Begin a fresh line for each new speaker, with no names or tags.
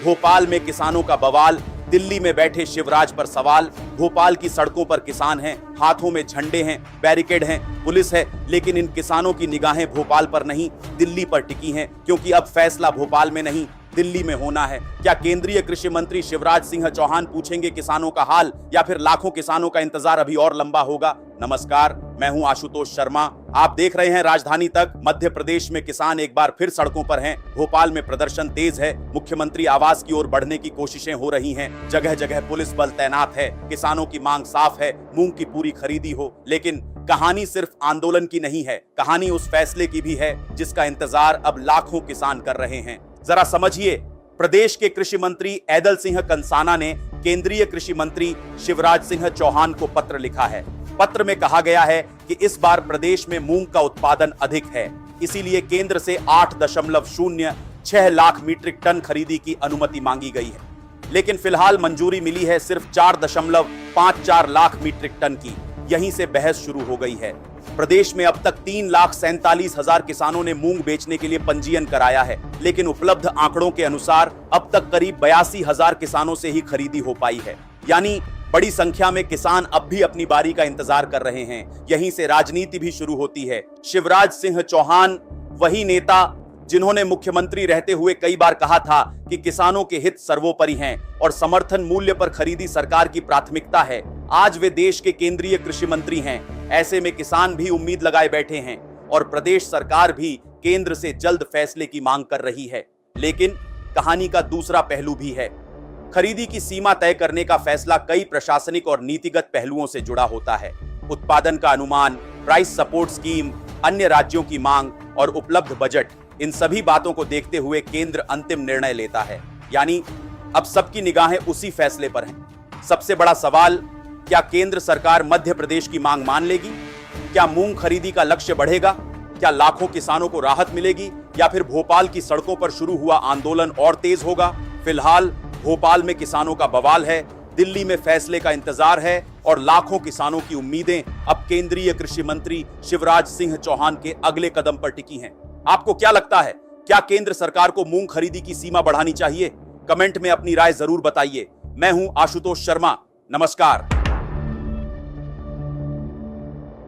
भोपाल में किसानों का बवाल, दिल्ली में बैठे शिवराज पर सवाल। भोपाल की सड़कों पर किसान हैं, हाथों में झंडे हैं, बैरिकेड हैं, पुलिस है, लेकिन इन किसानों की निगाहें भोपाल पर नहीं, दिल्ली पर टिकी हैं, क्योंकि अब फैसला भोपाल में नहीं, दिल्ली में होना है। क्या केंद्रीय कृषि मंत्री शिवराज सिंह चौहान पूछेंगे किसानों का हाल, या फिर लाखों किसानों का इंतजार अभी और लंबा होगा? नमस्कार, मैं हूं आशुतोष शर्मा। आप देख रहे हैं राजधानी तक। मध्य प्रदेश में किसान एक बार फिर सड़कों पर हैं। भोपाल में प्रदर्शन तेज है। मुख्यमंत्री आवास की ओर बढ़ने की कोशिशें हो रही हैं। जगह जगह पुलिस बल तैनात है। किसानों की मांग साफ है, मूंग की पूरी खरीदी हो। लेकिन कहानी सिर्फ आंदोलन की नहीं है, कहानी उस फैसले की भी है जिसका इंतजार अब लाखों किसान कर रहे हैं। जरा समझिए, प्रदेश के कृषि मंत्री ऐदल सिंह कंसाना ने केंद्रीय कृषि मंत्री शिवराज सिंह चौहान को पत्र लिखा है। पत्र में कहा गया है कि इस बार प्रदेश में मूंग का उत्पादन अधिक है, इसीलिए केंद्र से 8.06 लाख मीट्रिक टन खरीदी की अनुमति मांगी गई है। लेकिन फिलहाल मंजूरी मिली है सिर्फ 4.54 लाख मीट्रिक टन की। यहीं से बहस शुरू हो गई है। प्रदेश में अब तक 3,47,000 किसानों ने मूंग बेचने के लिए पंजीयन कराया है, लेकिन उपलब्ध आंकड़ों के अनुसार अब तक करीब 82,000 किसानों से ही खरीदी हो पाई है। यानी बड़ी संख्या में किसान अब भी अपनी बारी का इंतजार कर रहे हैं। यहीं से राजनीति भी शुरू होती है। शिवराज सिंह चौहान वही नेता जिन्होंने मुख्यमंत्री रहते हुए कई बार कहा था कि किसानों के हित सर्वोपरि हैं और समर्थन मूल्य पर खरीदी सरकार की प्राथमिकता है। आज वे देश के केंद्रीय कृषि मंत्री हैं। ऐसे में किसान भी उम्मीद लगाए बैठे हैं और प्रदेश सरकार भी केंद्र से जल्द फैसले की मांग कर रही है। लेकिन कहानी का दूसरा पहलू भी है। खरीदी की सीमा तय करने का फैसला कई प्रशासनिक और नीतिगत पहलुओं से जुड़ा होता है। उत्पादन का अनुमान, प्राइस सपोर्ट स्कीम, अन्य राज्यों की मांग और उपलब्ध बजट, इन सभी बातों को देखते हुए केंद्र अंतिम निर्णय लेता है। यानी अब सबकी निगाहें उसी फैसले पर हैं। सबसे बड़ा सवाल, क्या केंद्र सरकार मध्य प्रदेश की मांग मान लेगी? क्या मूंग खरीदी का लक्ष्य बढ़ेगा? क्या लाखों किसानों को राहत मिलेगी, या फिर भोपाल की सड़कों पर शुरू हुआ आंदोलन और तेज होगा? फिलहाल भोपाल में किसानों का बवाल है, दिल्ली में फैसले का इंतजार है और लाखों किसानों की उम्मीदें अब केंद्रीय कृषि मंत्री शिवराज सिंह चौहान के अगले कदम पर टिकी हैं। आपको क्या लगता है, क्या केंद्र सरकार को मूंग खरीदी की सीमा बढ़ानी चाहिए? कमेंट में अपनी राय जरूर बताइए। मैं हूं आशुतोष शर्मा। नमस्कार।